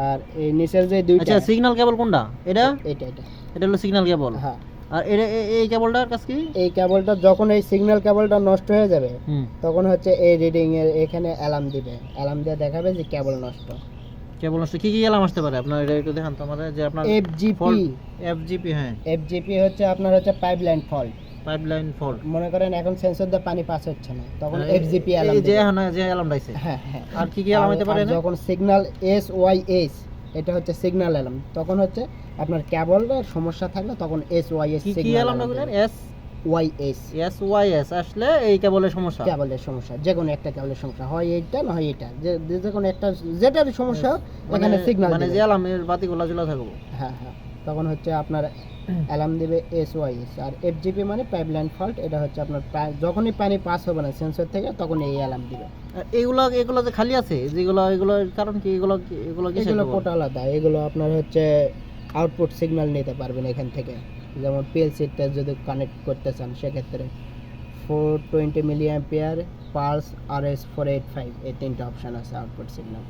আর এই নিচের যে দুইটা, আচ্ছা সিগন্যাল কেবল কোনটা? এটা এটা এটা হলো সিগন্যাল কেবল। হ্যাঁ। আর এই কেবলটার কাজ কি? এই কেবলটা যখন এই সিগন্যাল কেবলটা নষ্ট হয়ে যাবে তখন হচ্ছে এই রিডিং এর এখানে অ্যালার্ম দিবে, অ্যালার্ম দিয়ে দেখাবে যে কেবল নষ্ট। কেবল নষ্ট কি অ্যালার্ম আসতে পারে আপনার এটা একটু দেখান তো আমাদের, যে আপনার এফজিপি। হ্যাঁ, এফজিপি হচ্ছে আপনার হচ্ছে পাইপলাইন ফল্ট। Pipeline fault. মনে করেন এখন সেন্সর দিয়ে পানি পাস হচ্ছে না, তখন এফজিপি অ্যালার্ম যে অ্যালার্ম দিছে। হ্যাঁ হ্যাঁ। আর কি অ্যালার্ম হতে পারে? যখন সিগন্যাল SYS, এটা হচ্ছে সিগন্যাল অ্যালার্ম, তখন হচ্ছে আপনার কেবলের সমস্যা থাকলে তখন SYS কি অ্যালার্মটা বলেন? SYS আসলে এই কেবলের সমস্যা, যে কোনো একটা কেবলের সমস্যা, হয় এইটা না হয় এটা, যে কোনো একটা যেটার সমস্যা এখানে সিগন্যাল মানে যে অ্যালার্মের বাতিগুলো জ্বলা থাকবে। হ্যাঁ হ্যাঁ, তখন হচ্ছে আপনার অ্যালার্ম দিবে SYS। আর এফজিপি মানে পাইপলাইন ফল্ট, এটা হচ্ছে আপনার যখনই পানি পাস হবে না সেন্সর থেকে তখন এই অ্যালার্ম দিবে। এগুলো যে খালি আছে যেগুলো, এগুলোর কারণ কি? এগুলো পোর্ট আলাদা, এগুলো আপনার হচ্ছে আউটপুট সিগন্যাল নিতে পারবেন এখান থেকে। যেমন PLC-টা যদি কানেক্ট করতে চান সেক্ষেত্রে 420 মিলি অ্যাম্পিয়ার, পালস, RS485, এই তিনটা অপশান আছে আউটপুট সিগন্যাল।